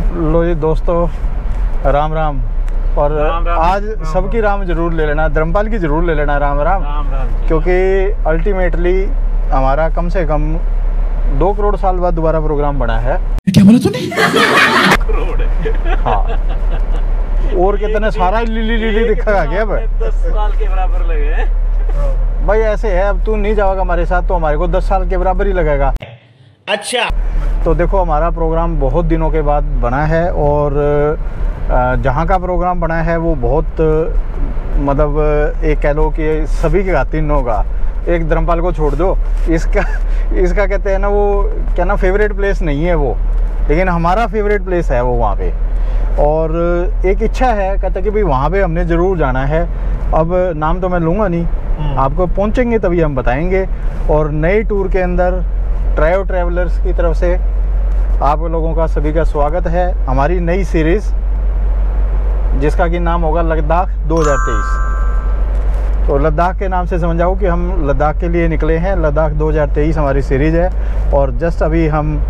लो जी दोस्तों, राम राम। और राम राम, आज सबकी राम जरूर ले लेना, धर्मपाल की जरूर ले लेना राम राम, क्योंकि अल्टीमेटली हमारा कम से कम 2 करोड़ साल बाद दोबारा प्रोग्राम बना है। क्या बोला तूने? हाँ, और कितने सारा लिली दिखेगा क्या? अब 10 साल के बराबर लगे भाई, ऐसे है, अब तू नहीं जाएगा हमारे साथ तो हमारे को 10 साल के बराबर ही लगेगा। अच्छा, तो देखो, हमारा प्रोग्राम बहुत दिनों के बाद बना है और जहाँ का प्रोग्राम बना है वो बहुत मतलब एक कह लो कि सभी के तीनों का, एक धर्मपाल को छोड़ दो, इसका कहते हैं ना, वो क्या ना, फेवरेट प्लेस नहीं है वो, लेकिन हमारा फेवरेट प्लेस है वो वहाँ पे। और एक इच्छा है, कहते कि भाई वहाँ पे हमने ज़रूर जाना है। अब नाम तो मैं लूँगा नहीं, आपको पहुँचेंगे तभी हम बताएंगे। और नए टूर के अंदर ट्रायो ट्रैवलर्स की तरफ से आप लोगों का सभी का स्वागत है। हमारी नई सीरीज़ जिसका कि नाम होगा लद्दाख 2023। तो लद्दाख के नाम से समझ जाओ कि हम लद्दाख के लिए निकले हैं। लद्दाख 2023 हमारी सीरीज़ है और जस्ट अभी हम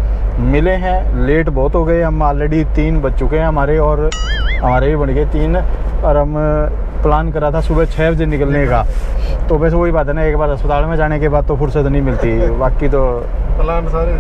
मिले हैं, लेट बहुत हो गए, हम ऑलरेडी 3 बज चुके हैं हमारे, और हमारे भी बन गए 3, और हम प्लान करा था सुबह 6 बजे निकलने का। तो वैसे वही बात है ना, एक बार अस्पताल में जाने के बाद तो फुर्सत नहीं मिलती, बाकी तो प्लान सारे,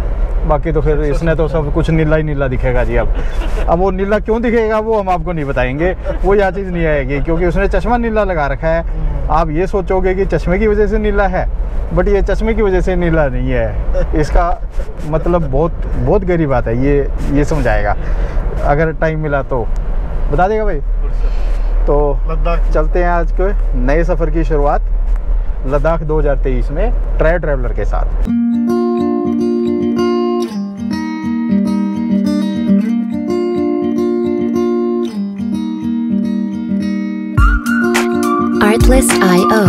बाकी तो फिर इसने तो सब कुछ नीला ही नीला दिखेगा जी। अब वो नीला क्यों दिखेगा वो हम आपको नहीं बताएंगे, वो यह चीज़ नहीं आएगी, क्योंकि उसने चश्मा नीला लगा रखा है। आप ये सोचोगे कि चश्मे की वजह से नीला है, बट ये चश्मे की वजह से नीला नहीं है। इसका मतलब बहुत गहरी बात है, ये समझाएगा, अगर टाइम मिला तो बता देगा भाई। तो लद्दाख चलते हैं आज के नए सफ़र की शुरुआत लद्दाख 2023 में ट्रायो ट्रैवलर के साथ। Artlist.io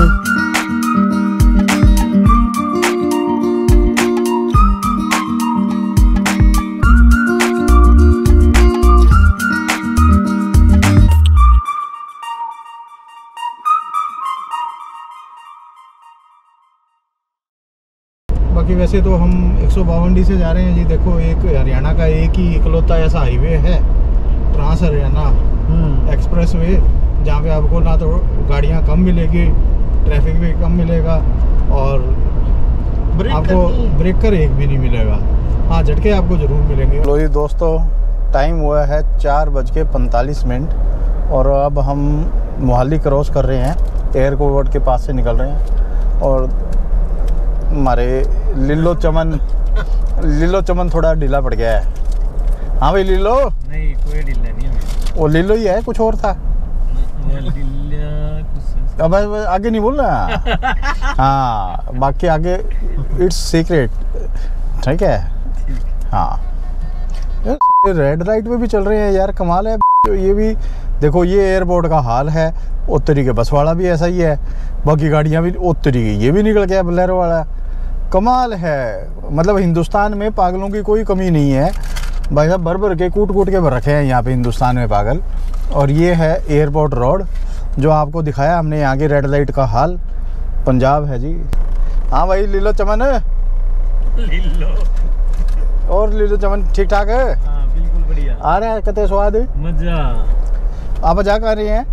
बाकी वैसे तो हम 152 से जा रहे हैं जी। देखो, एक हरियाणा का एक ही इकलौता ऐसा हाईवे है, ट्रांस हरियाणा एक्सप्रेस वे, जहाँ पे आपको ना तो गाड़ियाँ कम मिलेगी, ट्रैफिक भी कम मिलेगा, और आपको ब्रेकर एक भी नहीं मिलेगा। हाँ, झटके आपको ज़रूर मिलेंगे। लो जी दोस्तों, टाइम हुआ है 4:45 और अब हम मोहाली क्रॉस कर रहे हैं, एयरपोर्ट के पास से निकल रहे हैं। और हमारे लिल्लो चमन थोड़ा ढीला पड़ गया है। हाँ भाई, लिल्लो नहीं, कोई ढीला नहीं है, वो लिल्लो ही है, कुछ और था। अब आगे नहीं बोलना। हाँ, बाकी आगे इट्स सीक्रेट, ठीक है। हाँ, रेड लाइट पे भी चल रहे हैं यार, कमाल है। ये भी देखो, ये एयरपोर्ट का हाल है। उत्तरी के बस वाला भी ऐसा ही है, बाकी गाड़ियाँ भी उत्तरी की, ये भी निकल गया बोलेरो वाला। कमाल है, मतलब हिंदुस्तान में पागलों की कोई कमी नहीं है भाई साहब, भर के कूट के भर रखे हैं यहाँ पे हिंदुस्तान में पागल। और ये है एयरपोर्ट रोड जो आपको दिखाया हमने, यहाँ की रेड लाइट का हाल। पंजाब है जी। हाँ भाई, लीलो चमन, और लीलो चमन ठीक ठाक है? हाँ, बिल्कुल बढ़िया। आ रहा है कते स्वाद, मजा। आप जा कहाँ रहे हैं?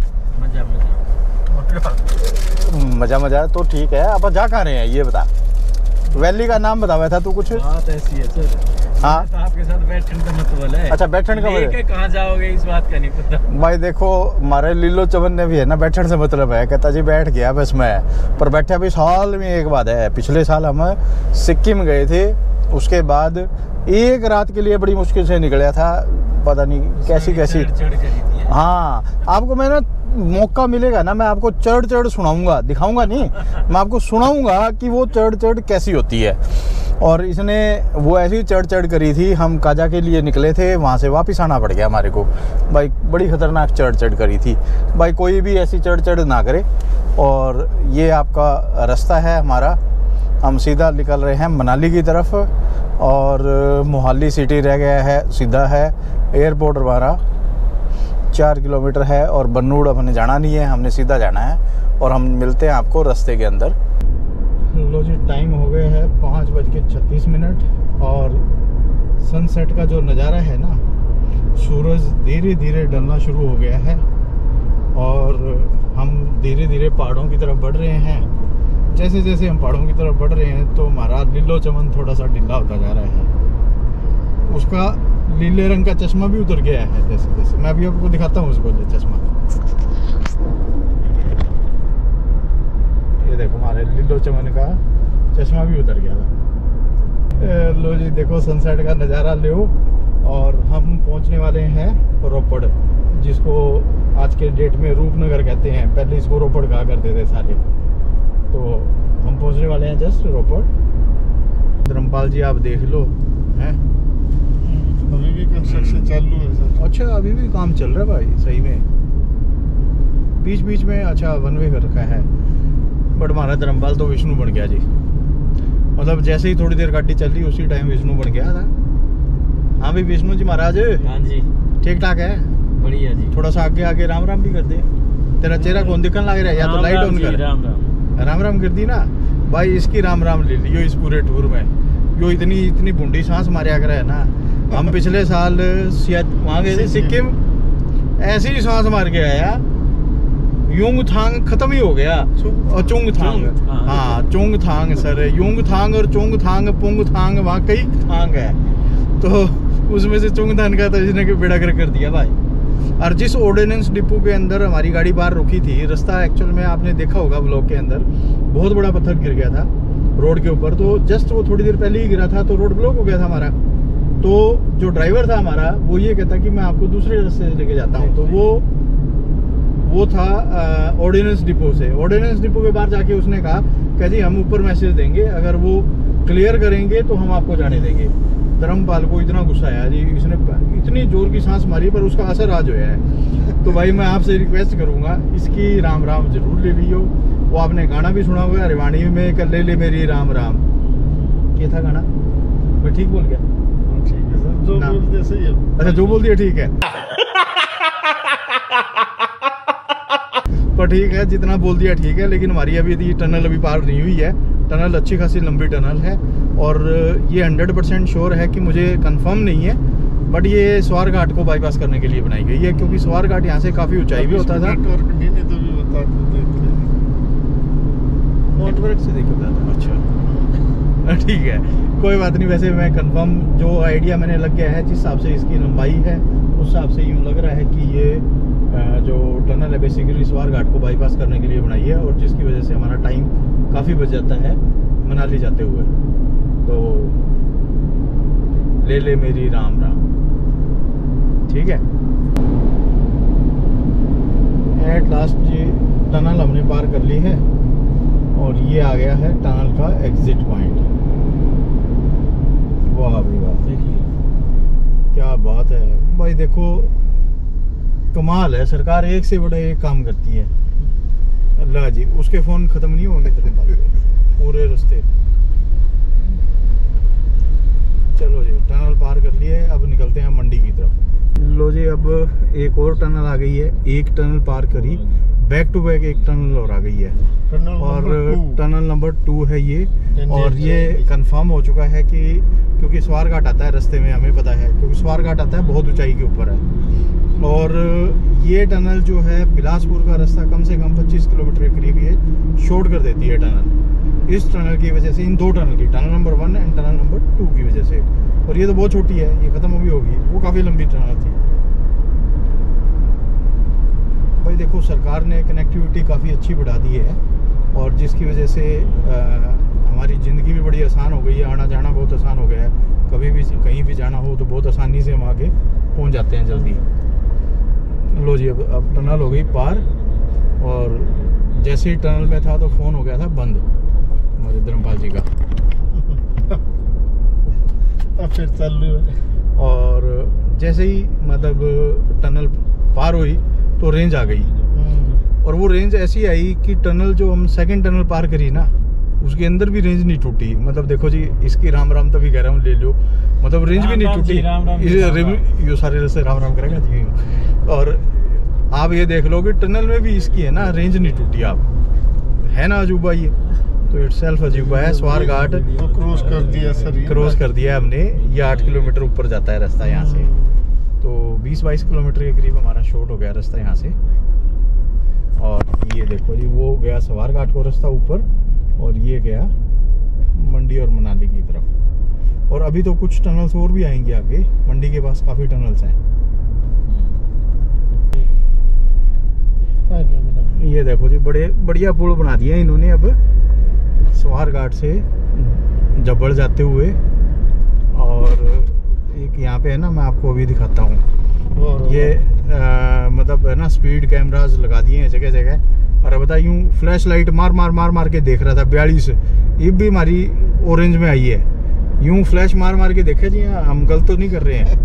मजा तो ठीक है, आप जा कहाँ रहे हैं ये बता। वैली का नाम बताया था तू कुछ? बात ऐसी है सर। हाँ, तो आपके साथ बैठने का मतलब है। अच्छा, बैठने का मतलब, कहाँ जाओगे इस बात का नहीं पता भाई। देखो, हमारे लीलो चमन ने भी है ना, बैठने से मतलब है, कहता जी बैठ गया बस मैं, पर बैठा भी साल में एक बात है। पिछले साल हम सिक्किम गए थे, उसके बाद एक रात के लिए बड़ी मुश्किल से निकला था, पता नहीं कैसी। हाँ, आपको मैं ना मौका मिलेगा ना, मैं आपको चढ़ सुनाऊंगा, दिखाऊंगा नहीं, मैं आपको सुनाऊंगा कि वो चढ़ कैसी होती है। और इसने वो ऐसी चढ़ करी थी, हम काजा के लिए निकले थे, वहाँ से वापस आना पड़ गया हमारे को भाई। बड़ी ख़तरनाक चढ़ करी थी भाई, कोई भी ऐसी चढ़ ना करे। और ये आपका रास्ता है हमारा, हम सीधा निकल रहे हैं मनाली की तरफ, और मोहाली सिटी रह गया है, सीधा है एयरपोर्ट हमारा 4 किलोमीटर है, और बन्नूड़ हमने जाना नहीं है, हमने सीधा जाना है। और हम मिलते हैं आपको रास्ते के अंदर। लो जी, टाइम हो गया है 5:36 और सनसेट का जो नज़ारा है ना, सूरज धीरे धीरे ढलना शुरू हो गया है और हम धीरे धीरे पहाड़ों की तरफ बढ़ रहे हैं। जैसे जैसे हम पहाड़ों की तरफ बढ़ रहे हैं तो हमारा लीलो चमन थोड़ा सा ढीला होता जा रहा है। उसका नीले रंग का चश्मा भी उतर गया है जैसे जैसे। मैं अभी आपको दिखाता हूँ उसको चश्मा। ये देखो हमारे लीलो चमन का चश्मा भी उतर गया था। लो जी देखो सनसेट का नज़ारा लो। और हम पहुंचने वाले हैं रोपड़, जिसको आज के डेट में रूपनगर कहते हैं। पहले इसको रोपड़ कहा करते थे सारे। तो हम पहुंचने वाले हैं जस्ट रोपड़। धर्मपाल जी आप देख लो हैं, अभी भी कंस्ट्रक्शन चालू है सर। अच्छा अभी भी काम चल रहा है भाई सही में, बीच बीच में। अच्छा वन वे कर रखा है। बट हमारा धर्मपाल तो विष्णु बन गया जी। मतलब जैसे ही थोड़ी देर गाड़ी चली उसी टाइम विष्णु बन गया था। हाँ भाई विष्णु जी महाराज हाँ जी ठीक ठाक है, बढ़िया जी। थोड़ा सा आगे आगे राम राम भी कर दे। तेरा चेहरा कौन दिखने लग रहा है? या तो लाइट ऑन कर। राम राम राम राम कर दी ना भाई। इसकी राम राम ले लियो इस पूरे टूर में। यो इतनी बूंदी सांस मारिया कर है ना। हम पिछले साल वहाँ गए थे सिक्किम, ऐसी ही सांस मार के आया। योंगथांग खत्म ही हो गया और चोंगथांग। हाँ चोंगथांग सर, योंगथांग और चोंगथांग पुंगथांग वहाँ कई थांग है। तो उसमें से चोंगथांग का तो इसने बेड़ा कर दिया भाई। और जिस ऑर्डिनेंस डिपो के अंदर हमारी गाड़ी बाहर रुकी थी, रास्ता एक्चुअल में आपने देखा होगा ब्लॉग के अंदर, बहुत बड़ा पत्थर गिर गया था रोड के ऊपर। तो जस्ट वो थोड़ी देर पहले ही गिरा था तो रोड ब्लॉक हो गया था हमारा। तो जो ड्राइवर था हमारा वो ये कहता कि मैं आपको दूसरे रास्ते से लेके जाता हूँ। तो वो था ऑर्डिनेंस डिपो से। ऑर्डिनेंस डिपो के बाहर जाके उसने कहा कि जी हम ऊपर मैसेज देंगे, अगर वो क्लियर करेंगे तो हम आपको जाने देंगे। धर्मपाल को इतना गुस्सा आया जी, इसने इतनी जोर की सांस मारी पर उसका असर आज होया है। तो भाई मैं आपसे रिक्वेस्ट करूंगा इसकी राम राम जरूर ले लियो। वो आपने गाना भी सुना होगा रिवाणी में, कर ले मेरी राम राम। क्या था गाना? मैं ठीक बोल गया? ठीक है सर, जो बोल दिया सही है। अच्छा जो बोल दिया ठीक है। पर ठीक है जितना बोल दिया ठीक है। लेकिन हमारी अभी टनल अभी पार नहीं हुई है। टनल अच्छी खासी लंबी टनल है और ये 100% श्योर है कि मुझे कंफर्म नहीं है, बट ये स्वार घाट को बाईपास करने के लिए बनाई गई है। क्योंकि स्वार घाट यहाँ से काफ़ी ऊंचाई भी होता था। नेटवर्क नहीं तो भी बता नेटवर्क से देखा था। अच्छा ठीक है कोई बात नहीं। वैसे मैं कंफर्म जो आइडिया मैंने लग गया है, जिस हिसाब से इसकी लंबाई है उस हिसाब से यूँ लग रहा है कि ये जो टनल है बेसिकली स्वार घाट को बाईपास करने के लिए बनाई है, और जिसकी वजह से हमारा टाइम काफ़ी बच जाता है मनाली जाते हुए। तो ले मेरी राम राम। ठीक है एट लास्ट ये टनल हमने पार कर ली है और ये आ गया है टनल का एग्जिट पॉइंट। वाह भाई वाह, क्या बात है भाई। देखो कमाल है, सरकार एक से बड़ा एक काम करती है। अल्लाह जी उसके फ़ोन ख़त्म नहीं होंगे तेरे पास पूरे रास्ते। चलो जी टनल पार कर लिए, अब निकलते हैं मंडी की तरफ। लो जी अब एक और टनल आ गई है। एक टनल पार करी, बैक टू बैक एक टनल और आ गई है। और टनल नंबर 2 है ये। और ये कंफर्म हो चुका है कि क्योंकि स्वार घाट आता है रास्ते में, हमें पता है क्योंकि स्वार घाट आता है बहुत ऊंचाई के ऊपर है। और ये टनल जो है बिलासपुर का रास्ता कम से कम 25 किलोमीटर के करीब ये शॉर्ट कर देती है टनल। इस टनल की वजह से, इन दो टनल की, tunnel number 1 and tunnel number 2 की वजह से। और ये तो बहुत छोटी है, ये ख़त्म भी होगी, वो काफ़ी लंबी टनल थी भाई। देखो सरकार ने कनेक्टिविटी काफ़ी अच्छी बढ़ा दी है और जिसकी वजह से हमारी ज़िंदगी भी बड़ी आसान हो गई है। आना जाना बहुत आसान हो गया है। कभी भी कहीं भी जाना हो तो बहुत आसानी से हम आगे पहुंच जाते हैं जल्दी। लो जी अब टनल हो गई पार। और जैसे ही टनल में था तो फ़ोन हो गया था बंद हमारे धर्मपाल जी का। अब फिर चालू है। और जैसे ही मतलब टनल पार हुई तो रेंज आ गई। और वो रेंज ऐसी आई कि टनल जो हम सेकंड टनल पार करी ना उसके अंदर भी रेंज नहीं टूटी। मतलब देखो जी इसकी राम राम तभी कह रहा हूँ ले लो, मतलब रेंज भी नहीं टूटी। ये सारे रस्ते राम राम करेगा जी। और आप ये देख लो कि टनल में भी इसकी है ना रेंज नहीं टूटी। आप है ना अजूबा, ये तो इट सेल्फ अजूबा है। स्वार घाट तो क्रॉस कर दिया सर, क्रॉस कर दिया हमने। ये 8 किलोमीटर ऊपर जाता है रास्ता यहाँ से। तो 20-22 किलोमीटर के करीब हमारा शॉर्ट हो गया रास्ता यहाँ से। और ये देखो जी, वो गया सवार घाट को रास्ता ऊपर, और ये गया मंडी और मनाली की तरफ। और अभी तो कुछ टनल्स और भी आएंगे आगे, मंडी के पास काफ़ी टनल्स हैं। ये देखो जी, बड़े बढ़िया पुल बना दिए हैं इन्होंने अब सवार घाट से जब्बड़ जाते हुए। और एक यहाँ पे है ना, मैं आपको अभी दिखाता हूँ, ये मतलब है ना, स्पीड कैमराज लगा दिए हैं जगह जगह। और बता यूँ फ्लैश लाइट मार के देख रहा था 42, ये भी हमारी ऑरेंज में आई है। यूँ फ्लैश मार के देखे जी, हम गलत तो नहीं कर रहे हैं।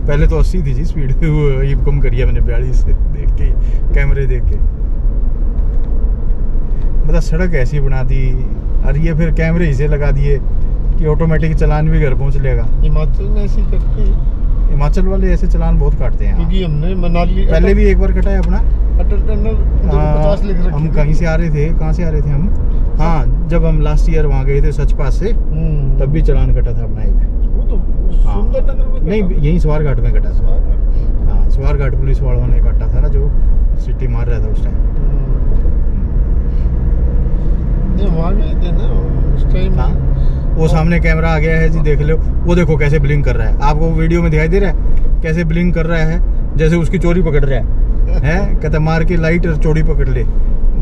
पहले तो 80 थी जी स्पीड, ये कम करी है मैंने 42 देख के, कैमरे देख के। मतलब सड़क ऐसी बना दी, और ये फिर कैमरे इसे लगा दिए कि ऑटोमेटिक चालान भी घर पहुंच लेगा। हिमाचल में ऐसी करते हैं, हिमाचल वाले ऐसे चालान बहुत काटते हैं। क्योंकि हमने मनाली पहले भी एक बार कटा है अपना अटल टनल 50 लिख रखी। हम कहीं से आ रहे थे, कहाँ से आ रहे थे हम? हाँ, जब हम लास्ट ईयर वहाँ गए थे सच पास से, तब भी चालान कटा था अपना एक। वो तो सुंदरनगर में नहीं, यही सवार घाट में कटा था। हाँ, सवार घाट पुलिस वालों ने काटा था ना, जो सिटी मार रहा था उस टाइम। वहाँ गए थे ना उस टाइम। हाँ, वो सामने कैमरा आ गया है जी, देख लो। वो देखो कैसे ब्लिंक कर रहा है, आपको वीडियो में दिखाई दे रहा है कैसे ब्लिंक कर रहा है, जैसे उसकी चोरी पकड़ रहा है। कहता मार के लाइट और चोरी पकड़ ले।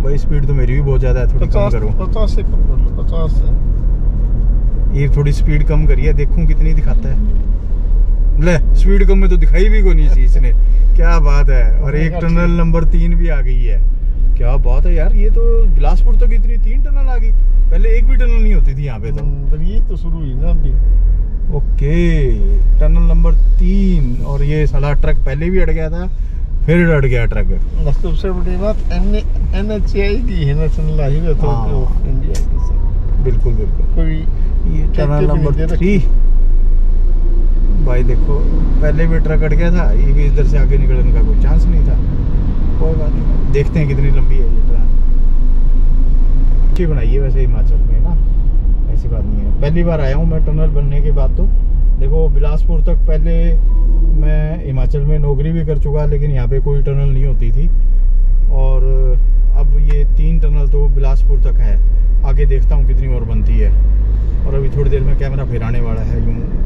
भाई स्पीड तो मेरी भी बहुत ज़्यादा है, थोड़ी कम करो। 50 से कम कर लो, 50 से। ये थोड़ी स्पीड कम करिए, देखूं कितनी दिखाता है। ले, स्पीड कम में तो दिखाई भी कोई नहीं थी इसने। क्या बात है। और एक टनल नंबर 3 भी आ गई है। क्या बात है यार, ये तो बिलासपुर तक इतनी 3 टनल आ गई। पहले एक भी टनल नहीं होती थी यहाँ पे तो। ये तो शुरू हुई ना अभी। Okay, tunnel number 3। और ये साला ट्रक पहले भी अड़ गया था, फिर अड़ गया ट्रक। सबसे बड़ी बात NHAI की है, national highway authority of India की सर। बिल्कुल बिल्कुल। कोई ये टनल नंबर 3 भाई देखो, पहले भी ट्रक अड़ गया था, ये भी इधर से आगे निकलने का कोई चांस नहीं था। कोई बात नहीं, देखते हैं कितनी लंबी है ये ट्रैन। अच्छी बनाई है वैसे हिमाचल में ना, ऐसी बात नहीं है। पहली बार आया हूँ मैं टनल बनने के बाद। तो देखो, बिलासपुर तक पहले मैं हिमाचल में नौकरी भी कर चुका, लेकिन यहाँ पे कोई टनल नहीं होती थी। और अब ये 3 टनल तो बिलासपुर तक है। आगे देखता हूँ कितनी और बनती है। और अभी थोड़ी देर में कैमरा फिराने वाला है यूँ।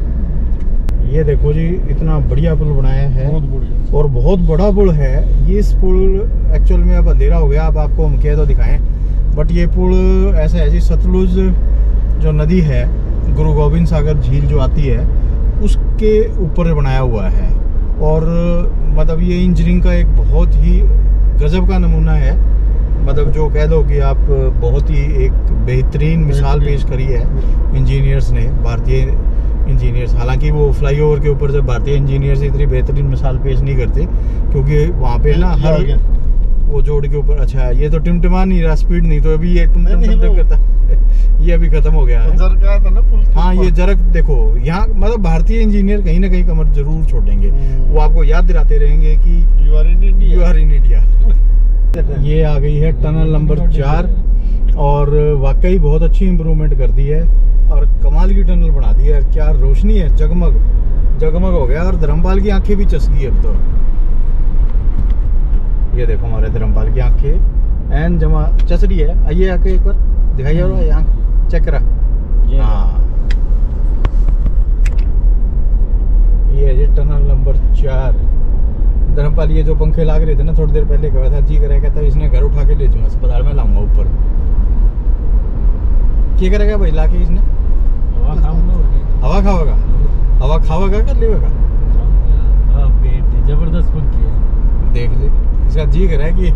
ये देखो जी, इतना बढ़िया पुल बनाया है, बहुत बढ़िया और बहुत बड़ा पुल है ये। इस पुल एक्चुअल में अब अंधेरा हो गया, अब आपको हम कह तो दिखाएं, बट ये पुल ऐसा है जी, सतलुज जो नदी है, गुरु गोबिंद सागर झील जो आती है, उसके ऊपर बनाया हुआ है। और मतलब ये इंजीनियरिंग का एक बहुत ही गजब का नमूना है। मतलब जो कह दो कि आप बहुत ही एक बेहतरीन मिसाल पेश करी है इंजीनियर्स ने, भारतीय इंजीनियर्स। हालांकि वो फ्लाईओवर के ऊपर जब भारतीय इंजीनियर्स इतनी बेहतरीन मिसाल पेश नहीं करते, क्योंकि वहाँ पे ना हर वो जोड़ के ऊपर। अच्छा, ये तो टिमटिमा नहीं रहा, स्पीड नहीं, तो अभी ये टुम करता ये अभी खत्म हो गया है। था ना पुल। हाँ, ये जरक देखो यहाँ, मतलब भारतीय इंजीनियर कहीं ना कहीं कमर जरूर छोड़ेंगे। वो आपको याद दिलाते रहेंगे कि यू आर इन इंडिया। ये आ गई है टनल नंबर 4, और वाकई बहुत अच्छी इम्प्रूवमेंट कर दी है, और कमाल की टनल बना दी है। क्या रोशनी है, जगमग जगमग हो गया, और धर्मपाल की आंखें भी चसकी अब तो। ये देखो हमारे धर्मपाल की आंखें एन जमा चस रही है। आइए आके एक बार दिखाइए, और आंख चेक करा। हाँ, ये है जी टनल नंबर 4। धर्मपाल ये जो पंखे लाग रहे थे ना, थोड़ी देर पहले कहा था, जी करेगा, कहता इसने घर उठा के ले जाऊंगा, अस्पताल में लाऊंगा ऊपर। क्या करेगा भाई लाके इसने? हवा खाऊंगा। हवा खावेगा? हवा खावेगा कर लेगा? जबरदस्त पंखी है, देख ले। इसका जी कर रहा है कि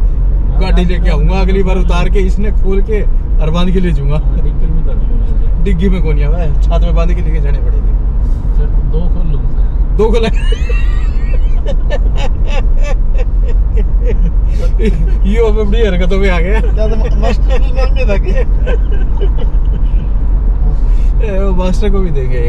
गाड़ी लेके आऊंगा, अगली बार उतार के इसने खोल के और बांध के ले जाऊंगा। डिग्गी में कौन है, छात में बांध के लेके जाने पड़ेगी। सर 2 खोल लूंगा। 2 खोल ये अपनी हरकतों में आ गया। मास्टर को भी देंगे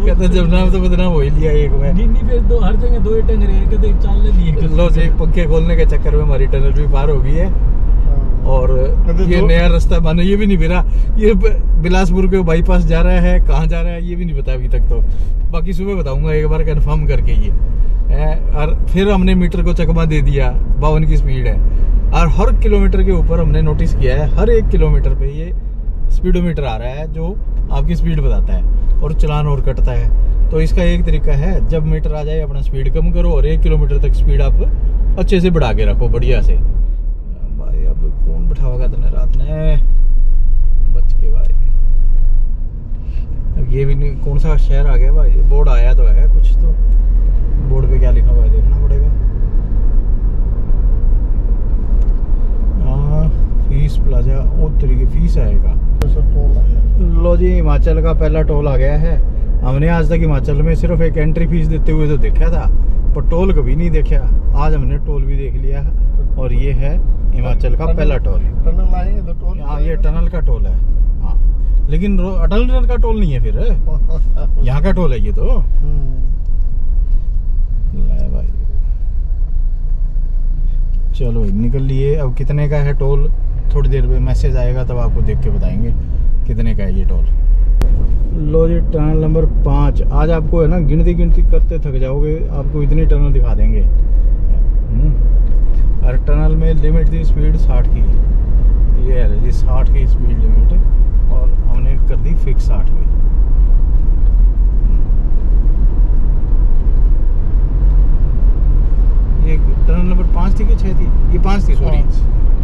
कहते जब नाम तो बदनाम हो ही लिया एक में। नहीं फिर 2 हर जगह 2 टंग रहे हैं, कहते चल ले लिए। लो जी, पंखे खोलने के चक्कर में हमारी टनल भी पार हो गई है। और ये नया रास्ता बना, ये भी नहीं मेरा, ये बिलासपुर के बाईपास जा रहा है, कहाँ जा रहा है ये भी नहीं पता अभी तक। तो बाकी सुबह बताऊंगा एक बार कंफर्म करके ये है। और फिर हमने मीटर को चकमा दे दिया, 52 की स्पीड है। और हर किलोमीटर के ऊपर हमने नोटिस किया है, हर 1 किलोमीटर पे ये स्पीडोमीटर आ रहा है जो आपकी स्पीड बताता है और चलान और कटता है। तो इसका एक तरीका है, जब मीटर आ जाए अपना स्पीड कम करो और 1 किलोमीटर तक स्पीड आप अच्छे से बढ़ा के रखो बढ़िया से। भाई अब कौन बिठाओगा इतने रात ने, बच के भाई। अब ये भी नहीं, कौन सा शहर आ गया भाई, बोर्ड आया तो है कुछ, तो बोर्ड पे क्या लिखा हुआ है देखना पड़ेगा। हाँ, फीस प्लाजा, वो तरीके फीस आएगा। लो जी, हिमाचल का पहला टोल आ गया है। हमने आज तक हिमाचल में सिर्फ एक एंट्री फीस देते हुए तो देखा था, पर टोल कभी नहीं देखा। आज हमने टोल भी देख लिया है और ये है हिमाचल का पहला टोल। टनल आएंगे तो टोल। हाँ, ये टनल का टोल है। हाँ, लेकिन अटल टनल का टोल नहीं है, फिर यहाँ का टोल है ये तो। ले भाई, चलो निकल लिए। अब कितने का है टोल, थोड़ी देर में मैसेज आएगा तब आपको देख के बताएंगे कितने का है ये टोल। लो जी, टनल नंबर 5। आज आपको है ना गिनती करते थक जाओगे, आपको इतनी टनल दिखा देंगे। और टनल में लिमिट थी स्पीड 60 की, ये है जी 60 की स्पीड लिमिट, और हमने कर दी फिक्स 60 की। ये टनल नंबर 5 थी कि 6 थी? ये 5 थी, सॉरी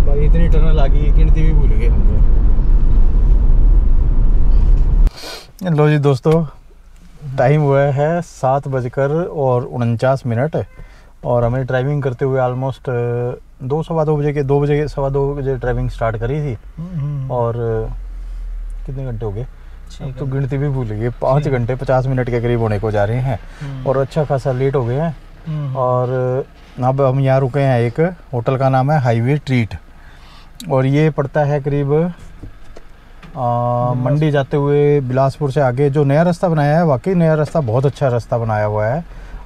भाई, इतनी टनल आ गई, गिनती भी भूल गए हम लोग। लो जी दोस्तों, टाइम हुआ है 7:49 और हमें ड्राइविंग करते हुए ऑलमोस्ट 2-2:15 बजे के 2 बजे ड्राइविंग स्टार्ट करी थी। और कितने घंटे हो गए अब तो गिनती भी भूल गई, 5 घंटे 50 मिनट के करीब होने को जा रहे हैं और अच्छा खासा लेट हो गए हैं। और अब हम यहाँ रुके हैं, एक होटल का नाम है हाईवे ट्रीट, और ये पड़ता है करीब मंडी जाते हुए बिलासपुर से आगे। जो नया रास्ता बनाया है, वाकई नया रास्ता, बहुत अच्छा रास्ता बनाया हुआ है।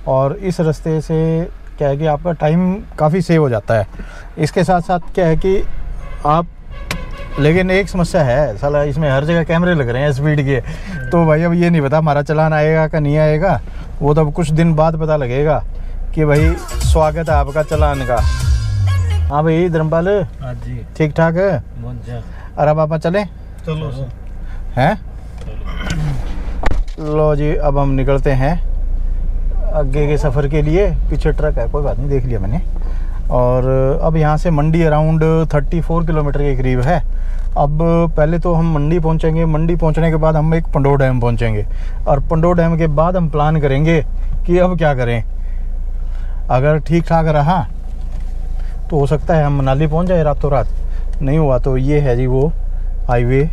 और इस रास्ते से क्या है कि आपका टाइम काफ़ी सेव हो जाता है। इसके साथ साथ क्या है कि आप, लेकिन एक समस्या है साला, इसमें हर जगह कैमरे लग रहे हैं स्पीड के। तो भाई अब ये नहीं पता हमारा चलान आएगा का नहीं आएगा, वो तो कुछ दिन बाद पता लगेगा कि भाई स्वागत है आपका चलान का। हाँ भाई धर्मपाल, ठीक ठाक है? अरे अब आप चलें? चलो सर। हैं? लो जी, अब हम निकलते हैं आगे के सफ़र के लिए। पीछे ट्रक है, कोई बात नहीं, देख लिया मैंने। और अब यहाँ से मंडी अराउंड 34 किलोमीटर के करीब है। अब पहले तो हम मंडी पहुँचेंगे, मंडी पहुँचने के बाद हम एक पंडोह डैम पहुँचेंगे, और पंडोह डैम के बाद हम प्लान करेंगे कि अब क्या करें। अगर ठीक ठाक रहा तो हो सकता है हम मनाली पहुँच जाए रातों रात, नहीं हुआ तो ये है जी वो highway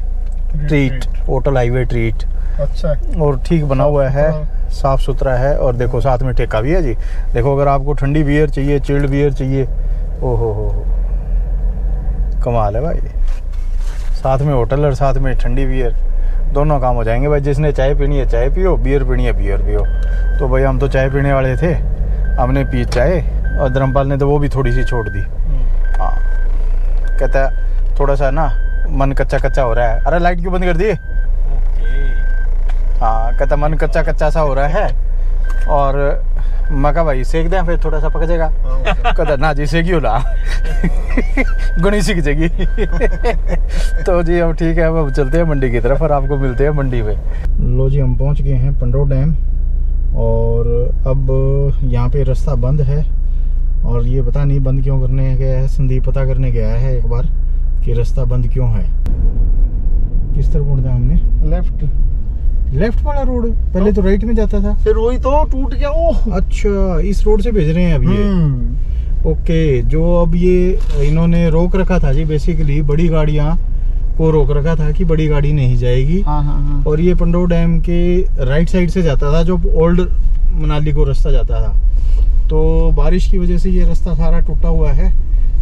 treat, hotel highway treat. अच्छा, और ठीक बना हुआ है, साफ़ सुथरा है। और देखो साथ में ठेका भी है जी। देखो अगर आपको ठंडी बियर चाहिए, चिल्ड बियर चाहिए, ओहो हो, कमाल है भाई। साथ में होटल और साथ में ठंडी बियर, दोनों काम हो जाएंगे भाई। जिसने चाय पीनी है चाय पियो, बियर पीनी है बियर पियो। तो भाई हम तो चाय पीने वाले थे, हमने पी चाय, और धर्मपाल ने तो वो भी थोड़ी सी छोड़ दी। हाँ, कहता है थोड़ा सा ना मन कच्चा कच्चा हो रहा है। अरे लाइट क्यों बंद कर दी? हाँ, कहता मन कच्चा कच्चा सा हो रहा है। और मैं कहा भाई सेक दें, फिर थोड़ा सा पक जाएगा। कहता ना जी सेकी होला गणी सीख जाएगी। तो जी अब ठीक है, अब चलते हैं मंडी की तरफ और आपको मिलते हैं मंडी में। लो जी, हम पहुंच गए हैं पंडोह डैम, और अब यहाँ पे रास्ता बंद है। और ये पता नहीं बंद क्यों करने गया है, संदीप पता करने गया है एक बार कि रास्ता बंद क्यों है। किस तरफ मुड़ना हमने? लेफ्ट वाला रोड, पहले तो राइट में जाता था, फिर वही तो टूट गया। ओह अच्छा, इस रोड से भेज रहे हैं अब ये। ओके, जो अब ये इन्होंने रोक रखा था जी, बेसिकली बड़ी गाड़ियाँ को रोक रखा था कि बड़ी गाड़ी नहीं जाएगी। हाँ। और ये पंडोह डैम के राइट साइड से जाता था, जो ओल्ड मनाली को रास्ता जाता था। तो बारिश की वजह से ये रास्ता सारा टूटा हुआ है,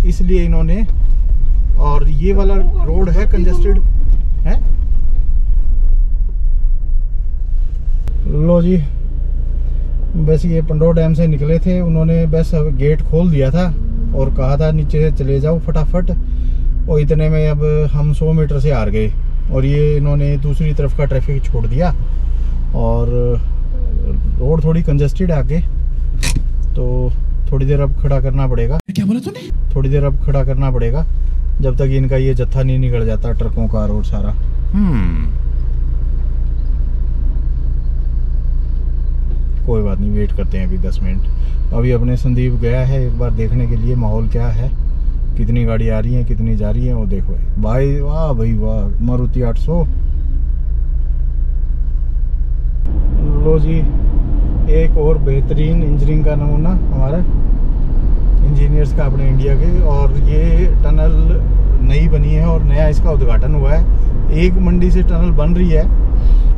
इसलिए इन्होंने, और ये वाला रोड है कंजेस्टेड है। लो जी, बस ये पंडोह डैम से निकले थे, उन्होंने बस गेट खोल दिया था और कहा था नीचे से चले जाओ फटाफट। और इतने में अब हम 100 मीटर से हार गए और ये इन्होंने दूसरी तरफ का ट्रैफिक छोड़ दिया और रोड थोड़ी कंजेस्टेड है आगे, तो थोड़ी देर अब खड़ा करना पड़ेगा। क्या बोला तूने? थोड़ी देर अब खड़ा करना पड़ेगा जब तक इनका ये जत्था नहीं निकल जाता ट्रकों का रोड सारा। कोई बात नहीं, वेट करते हैं अभी 10 मिनट। अभी अपने संदीप गया है एक बार देखने के लिए माहौल क्या है, कितनी गाड़ी आ रही है कितनी जा रही है। वो देखो भाई, वाह भाई वाह, मारुति 800। लो जी, एक और बेहतरीन इंजीनियरिंग का नमूना हमारा इंजीनियर्स का अपने इंडिया के। और ये टनल नई बनी है और नया इसका उद्घाटन हुआ है। एक मंडी से टनल बन रही है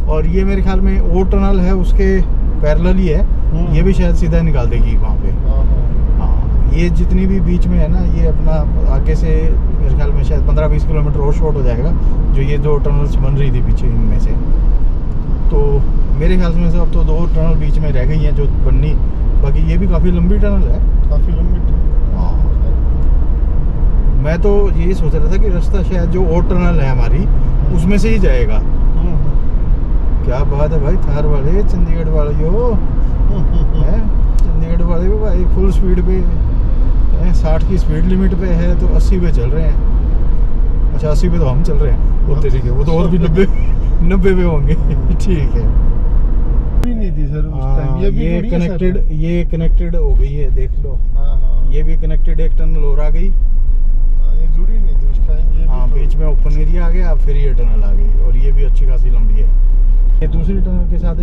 और ये मेरे ख्याल में वो टनल है उसके पैरेलल ही है। ये भी शायद सीधा निकाल देगी वहाँ पे। हाँ, ये जितनी भी बीच में है ना, ये अपना आगे से मेरे ख्याल में शायद 15-20 किलोमीटर और शॉर्ट हो जाएगा, जो ये 2 टनल्स बन रही थी पीछे इनमें से। तो मेरे ख्याल में से अब तो 2 टनल बीच में रह गई हैं जो बननी, बाकी ये भी काफ़ी लंबी टनल है, काफ़ी लंबी टनल। हाँ, मैं तो यही सोच रहा था कि रास्ता शायद जो और टनल है हमारी उसमें से ही जाएगा। क्या बात है भाई, थार वाले चंडीगढ़ वाले जो है, चंडीगढ़ वाले भी भाई फुल स्पीड पे 60 की स्पीड लिमिट पे है तो 80 पे चल रहे हैं। अच्छा 80 पे तो हम चल रहे हैं, वो तरीके वो तो और भी 90 पे होंगे। ठीक है, नहीं थी सर उस टाइम। ये कनेक्टेड हो गई है, देख लो। हाँ, ये भी कनेक्टेड, एक टनल और आ गई। ये जुड़ी नहीं थी उस टाइम। ये हाँ, बीच में ओपन एरिया आ गया, फिर ये टनल आ गई और ये भी अच्छी खासी लंबी है। ये दूसरी टनल के साथ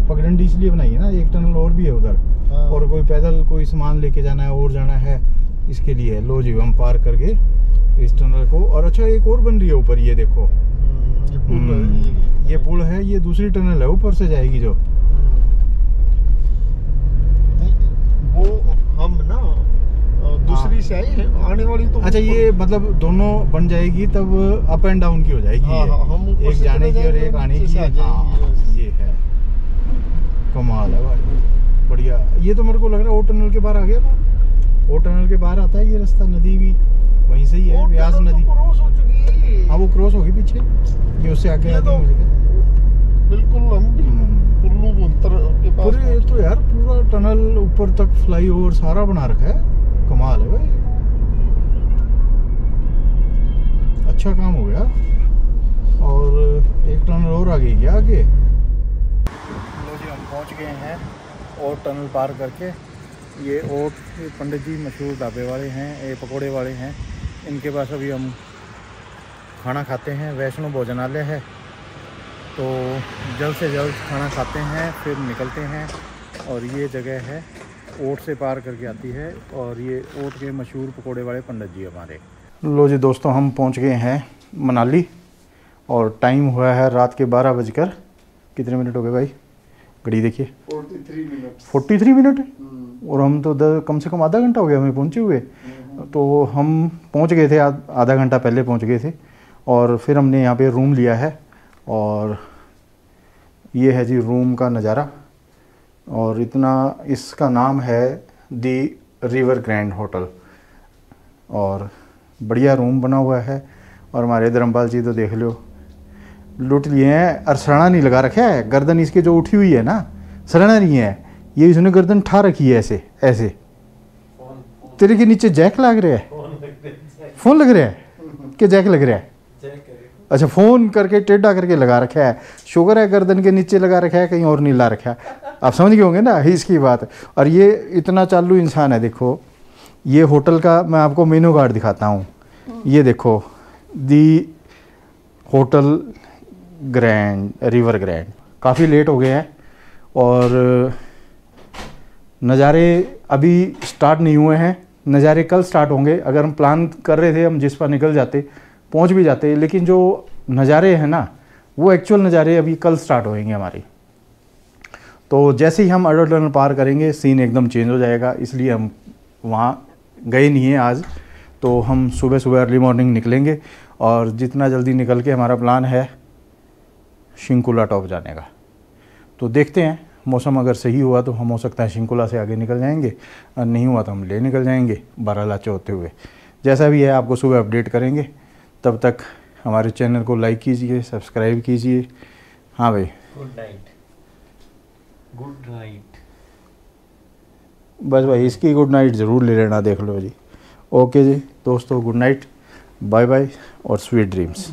पगडंडी इसलिए बनाई है ना, एक टनल और भी है उधर। हाँ। और कोई पैदल कोई सामान लेके जाना है और जाना है इसके लिए। लो जी, हम पार करके इस टनल को। और अच्छा एक और बन रही है ऊपर, ये देखो ये पुल है, ये दूसरी टनल है ऊपर से जाएगी जो। वो हम ना दूसरी से आई है आने वाली तो। अच्छा, ये मतलब दोनों बन जाएगी तब अप एंड डाउन की हो जाएगी। हाँ, हम एक जाने की और एक आने की। हाँ, ये है, कमाल है भाई, बढ़िया। ये तो मेरे को लग रहा है वो टनल के बाहर आ गया ना, वो टनल के बाहर आता है ये रास्ता, नदी भी वहीं से ही है, व्यास नदी। क्रॉस हो चुकी है। हाँ, वो क्रॉस होगी पीछे, ये उससे आगे आती है मुझे। बिल्कुल हम कुल्लू बुंतर के पास पूरे तो यार पूरा टनल ऊपर तक फ्लाईओवर सारा बना रखा है, कमाल है भाई, अच्छा काम हो गया। और एक टनल और आ गई क्या आगे। लो जी, हम पहुंच गए हैं और टनल पार करके। ये ओट पंडित जी मशहूर ढाबे वाले हैं, ये पकोड़े वाले हैं, इनके पास अभी हम खाना खाते हैं। वैष्णो भोजनालय है, तो जल्द से जल्द खाना खाते हैं फिर निकलते हैं। और ये जगह है ओट से पार करके आती है और ये ओट के मशहूर पकोड़े वाले पंडित जी हमारे। लो जी दोस्तों, हम पहुंच गए हैं मनाली और टाइम हुआ है रात के 12 बजकर कितने मिनट हो गए भाई, घड़ी देखिए 43 मिनट। और हम तो कम से कम आधा घंटा हो गया हमें पहुंचे हुए। तो हम पहुंच गए थे, आधा घंटा पहले पहुंच गए थे। और फिर हमने यहाँ पे रूम लिया है और ये है जी रूम का नज़ारा। और इतना, इसका नाम है दी रिवर ग्रैंड होटल और बढ़िया रूम बना हुआ है। और हमारे धर्मपाल जी तो देख लो लूट लिए हैं। और सराना नहीं लगा रखा है, गर्दन इसके जो उठी हुई है ना, सराना नहीं है, ये इसने गर्दन ठा रखी है ऐसे ऐसे। तेरे के नीचे जैक लग रहा है, फोन लग रहा है कि जैक लग रहा है? अच्छा, फ़ोन करके टेढ़ा करके लगा रखा है। शुगर है गर्दन के नीचे लगा रखा है, कहीं और नहीं ला रखा है। आप समझ गए होंगे ना इसकी बात। और ये इतना चालू इंसान है। देखो ये होटल का मैं आपको मेनू कार्ड दिखाता हूँ। ये देखो, दी होटल ग्रैंड, रिवर ग्रैंड। काफ़ी लेट हो गए हैं और नज़ारे अभी स्टार्ट नहीं हुए हैं, नज़ारे कल स्टार्ट होंगे। अगर हम प्लान कर रहे थे हम जिस पर निकल जाते, पहुंच भी जाते, लेकिन जो नज़ारे हैं ना वो एक्चुअल नज़ारे अभी कल स्टार्ट होएंगे हमारी। तो जैसे ही हम अटल टनल पार करेंगे सीन एकदम चेंज हो जाएगा, इसलिए हम वहाँ गए नहीं हैं आज। तो हम सुबह सुबह अर्ली मॉर्निंग निकलेंगे और जितना जल्दी निकल के हमारा प्लान है शिंकुला टॉप जाने का। तो देखते हैं, मौसम अगर सही हुआ तो हम हो सकता है शिंकुला से आगे निकल जाएंगे, और नहीं हुआ तो हम ले निकल जाएंगे बारालाचा होते हुए। जैसा भी है आपको सुबह अपडेट करेंगे। तब तक हमारे चैनल को लाइक कीजिए, सब्सक्राइब कीजिए। हाँ भाई, गुड नाइट। Good night. बस भाई इसकी गुड नाइट ज़रूर ले लेना, देख लो जी। ओके जी दोस्तों, गुड नाइट, बाय बाय और स्वीट ड्रीम्स।